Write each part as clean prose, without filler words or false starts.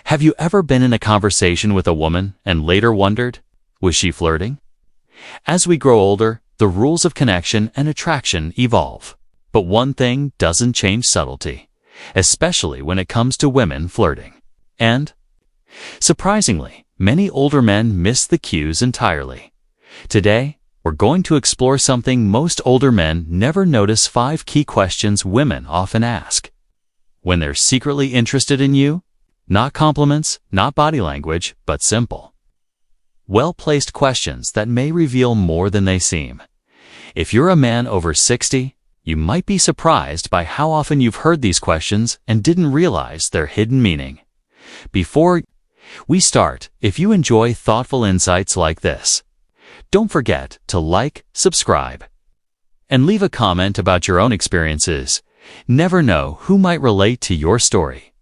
Have you ever been in a conversation with a woman and later wondered, was she flirting? As we grow older, the rules of connection and attraction evolve. But one thing doesn't change: subtlety, especially when it comes to women flirting. And, surprisingly, many older men miss the cues entirely. Today, we're going to explore something most older men never notice: 5 key questions women often ask when they're secretly interested in you. Not compliments, not body language, but simple, well-placed questions that may reveal more than they seem. If you're a man over 60, you might be surprised by how often you've heard these questions and didn't realize their hidden meaning. Before we start, if you enjoy thoughtful insights like this, don't forget to like, subscribe, and leave a comment about your own experiences. Never know who might relate to your story.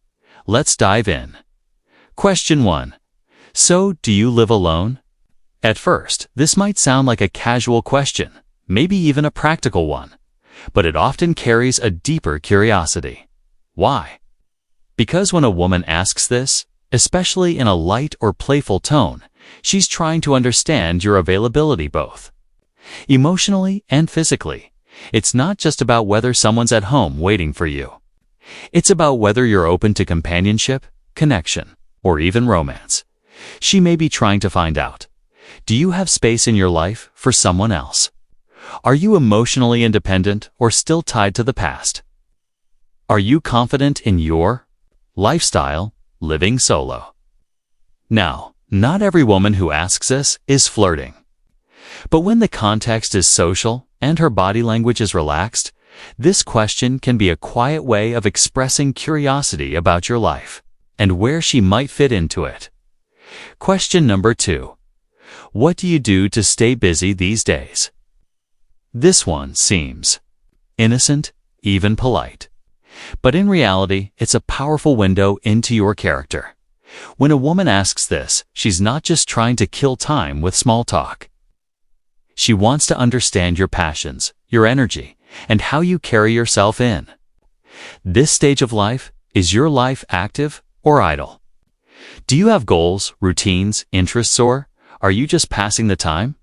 Let's dive in. Question 1. So, do you live alone? At first, this might sound like a casual question, maybe even a practical one, but it often carries a deeper curiosity. Why? Because when a woman asks this, especially in a light or playful tone, she's trying to understand your availability both emotionally and physically. It's not just about whether someone's at home waiting for you. It's about whether you're open to companionship, connection, or even romance. She may be trying to find out, do you have space in your life for someone else? Are you emotionally independent or still tied to the past? Are you confident in your lifestyle, living solo? Now, not every woman who asks this is flirting. But when the context is social and her body language is relaxed, this question can be a quiet way of expressing curiosity about your life and where she might fit into it. Question number 2. What do you do to stay busy these days? This one seems innocent, even polite. But in reality, it's a powerful window into your character. When a woman asks this, she's not just trying to kill time with small talk. She wants to understand your passions, your energy, and how you carry yourself in this stage of life. Is your life active or idle? Do you have goals, routines, interests, or are you just passing the time?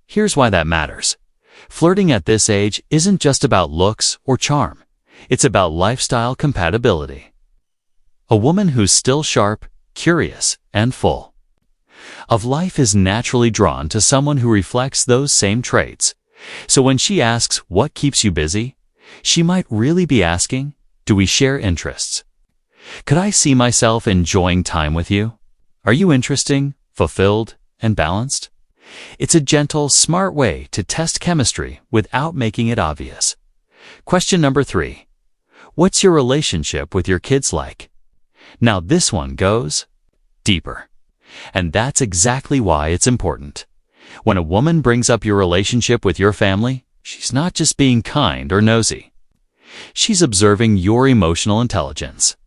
Here's why that matters. Flirting at this age isn't just about looks or charm. It's about lifestyle compatibility. A woman who's still sharp, curious, and full of life is naturally drawn to someone who reflects those same traits. So when she asks, what keeps you busy? She might really be asking, do we share interests? Could I see myself enjoying time with you? Are you interesting, fulfilled, and balanced? It's a gentle, smart way to test chemistry without making it obvious. Question number 3. What's your relationship with your kids like? Now this one goes deeper. And that's exactly why it's important. When a woman brings up your relationship with your family, she's not just being kind or nosy. She's observing your emotional intelligence.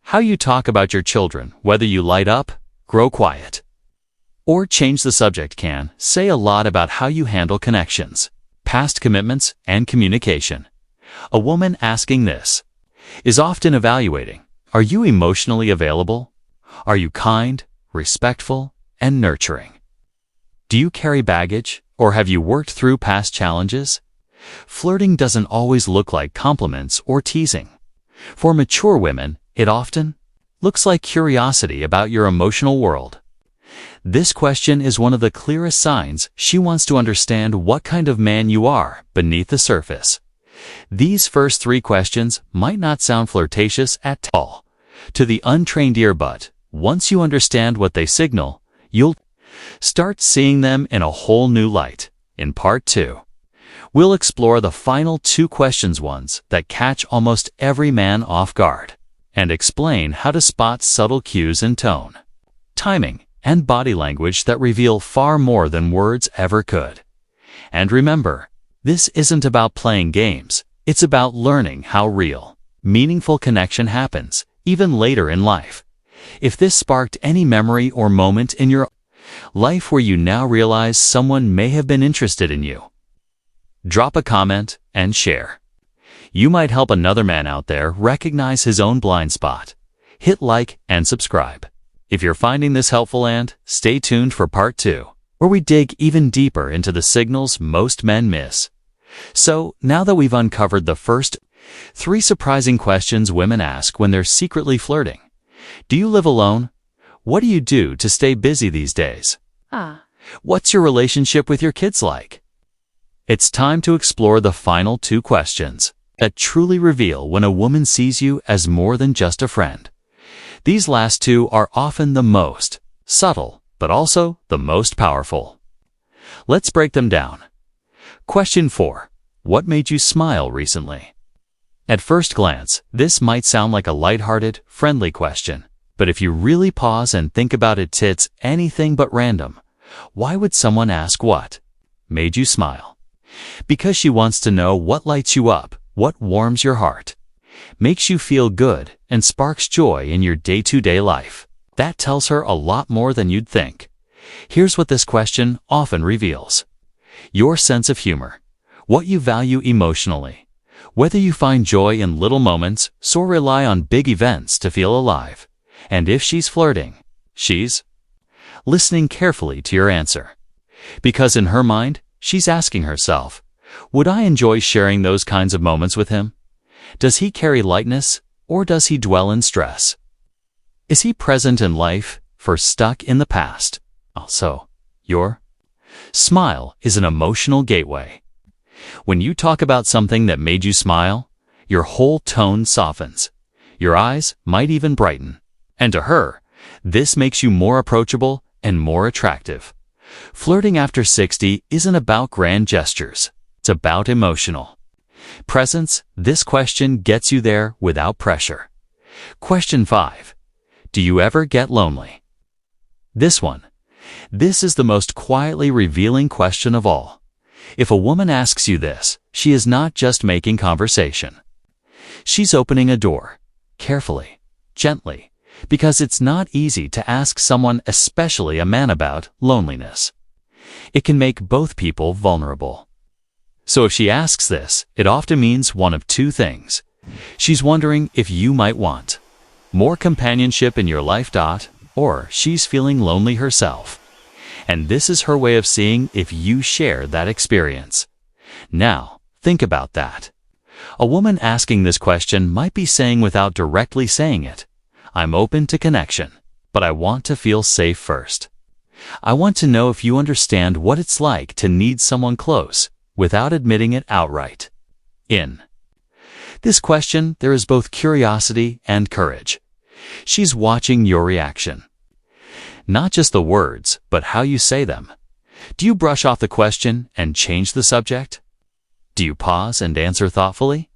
How you talk about your children, whether you light up, grow quiet, or change the subject, can say a lot about how you handle connections, past commitments, and communication. A woman asking this is often evaluating, are you emotionally available? Are you kind, respectful, and nurturing? Do you carry baggage, or have you worked through past challenges? Flirting doesn't always look like compliments or teasing. For mature women, it often looks like curiosity about your emotional world. This question is one of the clearest signs she wants to understand what kind of man you are beneath the surface. These first 3 questions might not sound flirtatious at all to the untrained ear, but once you understand what they signal, you'll start seeing them in a whole new light. In part 2, we'll explore the final 2 questions, ones that catch almost every man off guard, and explain how to spot subtle cues in tone, timing, and body language that reveal far more than words ever could. And remember, this isn't about playing games. It's about learning how real, meaningful connection happens, even later in life. If this sparked any memory or moment in your life where you now realize someone may have been interested in you, drop a comment and share. You might help another man out there recognize his own blind spot. hit like and subscribe. If you're finding this helpful, and stay tuned for part 2, where we dig even deeper into the signals most men miss. So, now that we've uncovered the first 3 surprising questions women ask when they're secretly flirting. Do you live alone? What do you do to stay busy these days? What's your relationship with your kids like? It's time to explore the final 2 questions that truly reveal when a woman sees you as more than just a friend. These last 2 are often the most subtle, but also the most powerful. Let's break them down. Question 4. What made you smile recently? At first glance, this might sound like a lighthearted, friendly question, but if you really pause and think about it, it's anything but random. Why would someone ask what made you smile? Because she wants to know what lights you up, what warms your heart, makes you feel good, and sparks joy in your day-to-day life. That tells her a lot more than you'd think. Here's what this question often reveals: your sense of humor, what you value emotionally, whether you find joy in little moments or rely on big events to feel alive. And if she's flirting, she's listening carefully to your answer. Because in her mind, she's asking herself, would I enjoy sharing those kinds of moments with him? Does he carry lightness, or does he dwell in stress? Is he present in life, or stuck in the past? Also, your smile is an emotional gateway. When you talk about something that made you smile, your whole tone softens. Your eyes might even brighten. And to her, this makes you more approachable and more attractive. Flirting after 60 isn't about grand gestures. It's about emotional presence. This question gets you there without pressure. Question 5. Do you ever get lonely? This is the most quietly revealing question of all. If a woman asks you this, she is not just making conversation. She's opening a door, carefully, gently, because it's not easy to ask someone, especially a man, about loneliness. It can make both people vulnerable. So if she asks this, it often means one of 2 things. She's wondering if you might want more companionship in your life, or she's feeling lonely herself. And this is her way of seeing if you share that experience. Now, think about that. A woman asking this question might be saying, without directly saying it, I'm open to connection, but I want to feel safe first. I want to know if you understand what it's like to need someone close, without admitting it outright. In this question, there is both curiosity and courage. She's watching your reaction. Not just the words, but how you say them. Do you brush off the question and change the subject? Do you pause and answer thoughtfully?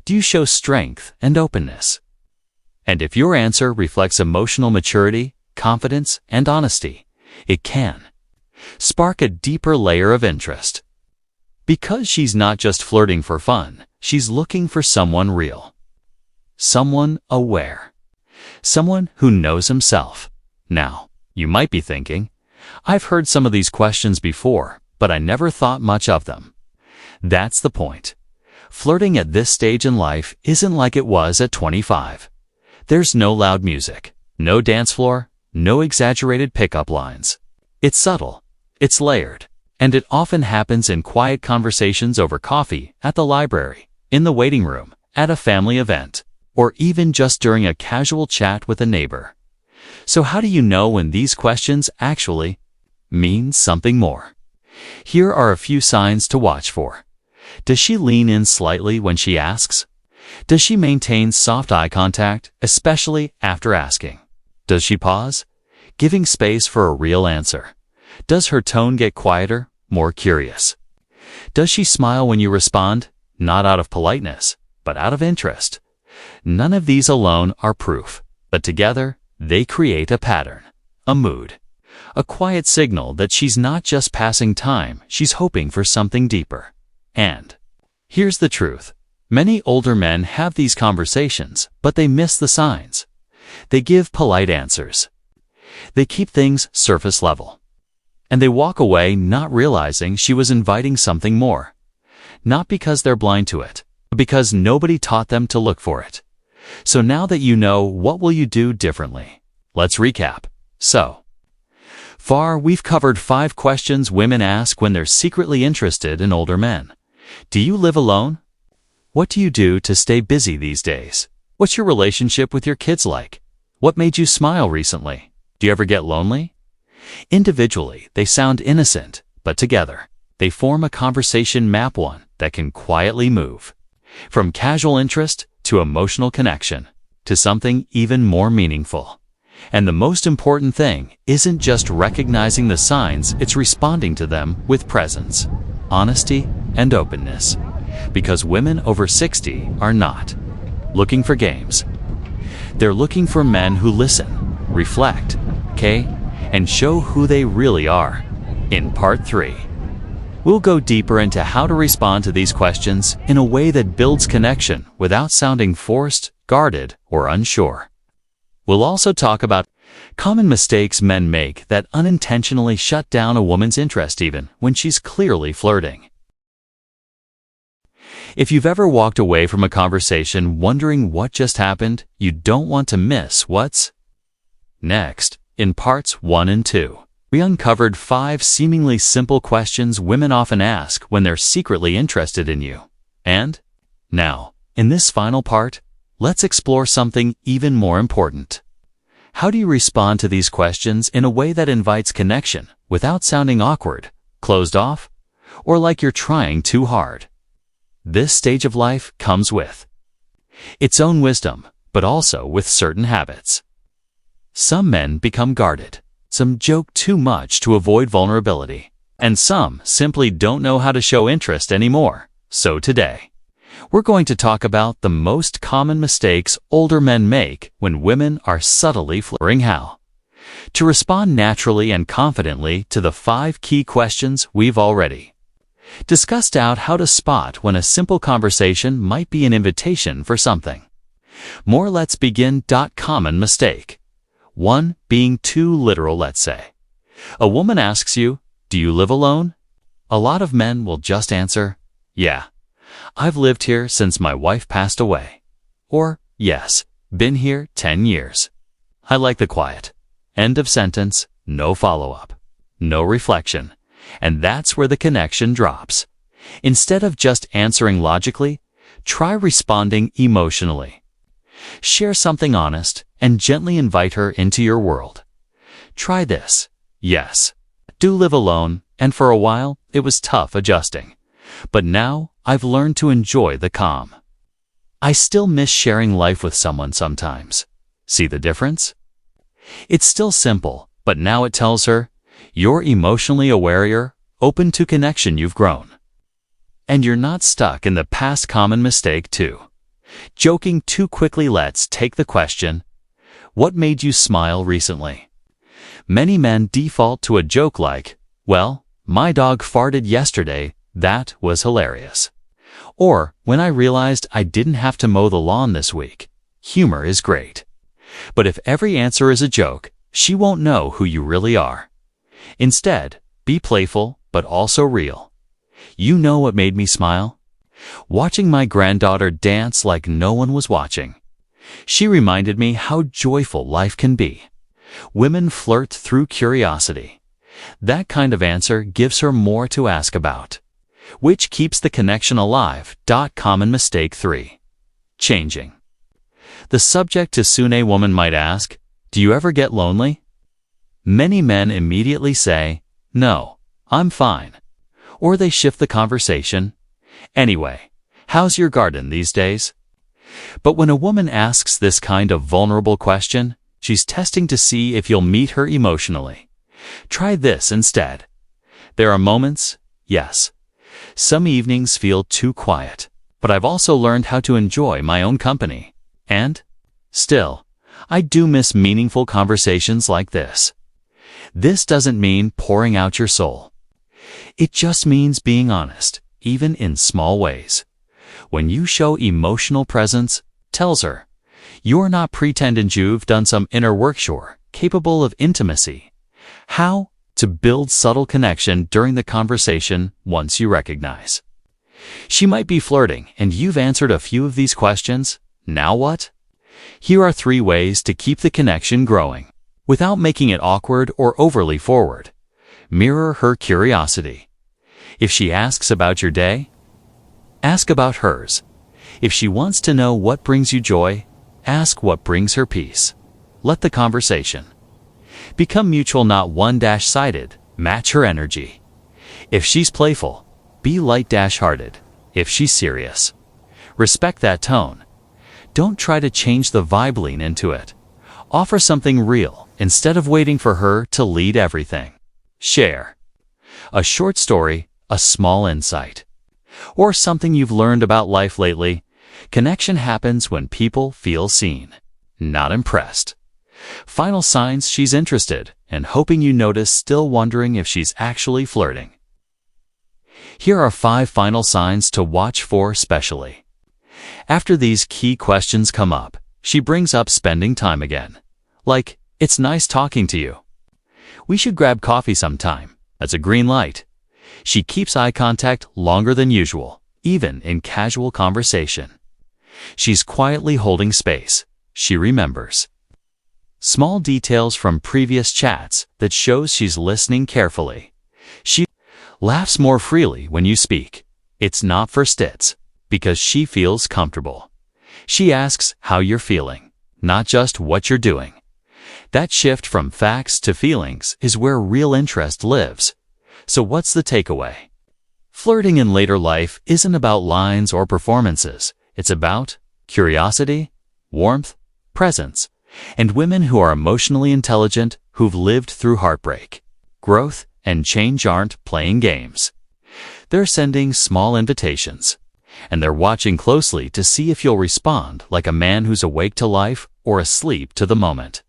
Do you show strength and openness? And if your answer reflects emotional maturity, confidence, and honesty, it can spark a deeper layer of interest. Because she's not just flirting for fun, she's looking for someone real. Someone aware. Someone who knows himself. Now, you might be thinking, I've heard some of these questions before, but I never thought much of them. That's the point. Flirting at this stage in life isn't like it was at 25. There's no loud music, no dance floor, no exaggerated pickup lines. It's subtle, it's layered, and it often happens in quiet conversations over coffee, at the library, in the waiting room, at a family event, or even just during a casual chat with a neighbor. So how do you know when these questions actually mean something more? Here are a few signs to watch for. Does she lean in slightly when she asks? Does she maintain soft eye contact, especially after asking? Does she pause, giving space for a real answer? Does her tone get quieter, more curious? Does she smile when you respond, not out of politeness, but out of interest? None of these alone are proof, but together, they create a pattern, a mood, a quiet signal that she's not just passing time, she's hoping for something deeper. And here's the truth. Many older men have these conversations, but they miss the signs. They give polite answers. They keep things surface level. And they walk away not realizing she was inviting something more. Not because they're blind to it, but because nobody taught them to look for it. So now that you know, what will you do differently? Let's recap. So far, we've covered 5 questions women ask when they're secretly interested in older men. Do you live alone? What do you do to stay busy these days? What's your relationship with your kids like? What made you smile recently? Do you ever get lonely? Individually, they sound innocent, but together, they form a conversation map one that can quietly move from casual interest to emotional connection to something even more meaningful. And the most important thing isn't just recognizing the signs, it's responding to them with presence, honesty, and openness. Because women over 60 are not looking for games. They're looking for men who listen, reflect, okay, and show who they really are. In Part 3, we'll go deeper into how to respond to these questions in a way that builds connection without sounding forced, guarded, or unsure. We'll also talk about common mistakes men make that unintentionally shut down a woman's interest even when she's clearly flirting. If you've ever walked away from a conversation wondering what just happened, you don't want to miss what's next. In Parts 1 and 2, we uncovered 5 seemingly simple questions women often ask when they're secretly interested in you. And now, in this final part, let's explore something even more important. How do you respond to these questions in a way that invites connection without sounding awkward, closed off, or like you're trying too hard? This stage of life comes with its own wisdom, but also with certain habits. Some men become guarded, some joke too much to avoid vulnerability, and some simply don't know how to show interest anymore. So today, we're going to talk about the most common mistakes older men make when women are subtly flirting. How to respond naturally and confidently to the 5 key questions we've already discussed. Out how to spot when a simple conversation might be an invitation for something more. Let's begin. Common mistake 1. Being too literal. Let's say a woman asks you, "Do you live alone?" A lot of men will just answer, "Yeah, I've lived here since my wife passed away." Or, "Yes, been here 10 years. I like the quiet." End of sentence. No follow-up, no reflection. And that's where the connection drops. Instead of just answering logically, try responding emotionally. Share something honest and gently invite her into your world. Try this. "Yes, I do live alone, and for a while it was tough adjusting. But now I've learned to enjoy the calm. I still miss sharing life with someone sometimes." See the difference? It's still simple, but now it tells her, you're emotionally aware, open to connection, you've grown. And you're not stuck in the past. Common mistake 2. Joking too quickly. Let's take the question, "What made you smile recently?" Many men default to a joke like, "Well, my dog farted yesterday. That was hilarious." Or, "When I realized I didn't have to mow the lawn this week." Humor is great. But if every answer is a joke, she won't know who you really are. Instead, be playful, but also real. "You know what made me smile? Watching my granddaughter dance like no one was watching. She reminded me how joyful life can be." Women flirt through curiosity. That kind of answer gives her more to ask about, which keeps the connection alive. Common mistake 3. Changing the subject too soon. A woman might ask, "Do you ever get lonely?" Many men immediately say, "No, I'm fine." Or they shift the conversation, "Anyway, how's your garden these days?" But when a woman asks this kind of vulnerable question, she's testing to see if you'll meet her emotionally. Try this instead. "There are moments, yes. Some evenings feel too quiet, but I've also learned how to enjoy my own company. And still, I do miss meaningful conversations like this." This doesn't mean pouring out your soul. It just means being honest, even in small ways. When you show emotional presence, tells her, you're not pretending. You've done some inner work, sure, capable of intimacy. How to build subtle connection during the conversation. Once you recognize she might be flirting and you've answered a few of these questions, now what? Here are 3 ways to keep the connection growing, without making it awkward or overly forward. Mirror her curiosity. If she asks about your day, ask about hers. If she wants to know what brings you joy, ask what brings her peace. Let the conversation become mutual, not one-sided. Match her energy. If she's playful, be light-hearted. If she's serious, respect that tone. Don't try to change the vibe, lean into it. Offer something real instead of waiting for her to lead everything. Share a short story, a small insight, or something you've learned about life lately. Connection happens when people feel seen, not impressed. Final signs she's interested, and hoping you notice, still wondering if she's actually flirting. Here are 5 final signs to watch for especially. After these key questions come up, she brings up spending time again. Like, "It's nice talking to you. We should grab coffee sometime." That's a green light. She keeps eye contact longer than usual, even in casual conversation. She's quietly holding space. She remembers small details from previous chats that shows she's listening carefully. She laughs more freely when you speak. It's not for stits, because she feels comfortable. She asks how you're feeling, not just what you're doing. That shift from facts to feelings is where real interest lives. So what's the takeaway? Flirting in later life isn't about lines or performances. It's about curiosity, warmth, presence, and women who are emotionally intelligent, who've lived through heartbreak. Growth and change aren't playing games. They're sending small invitations, and they're watching closely to see if you'll respond like a man who's awake to life or asleep to the moment.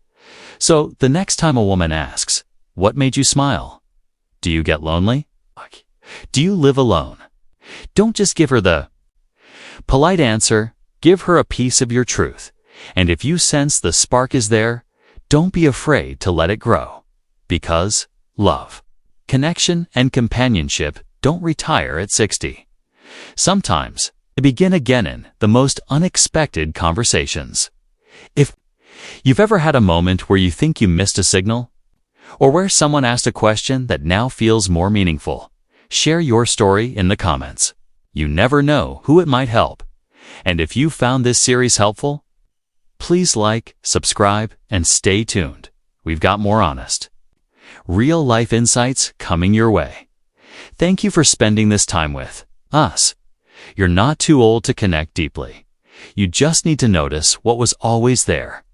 So the next time a woman asks, "What made you smile? Do you get lonely? Do you live alone?" Don't just give her the polite answer. Give her a piece of your truth. And if you sense the spark is there, don't be afraid to let it grow. Because love, connection, and companionship don't retire at 60. Sometimes they begin again in the most unexpected conversations. If you've ever had a moment where you think you missed a signal, or where someone asked a question that now feels more meaningful, share your story in the comments. You never know who it might help. And if you found this series helpful, please like, subscribe, and stay tuned. We've got more honest, real-life insights coming your way. Thank you for spending this time with us. You're not too old to connect deeply. You just need to notice what was always there.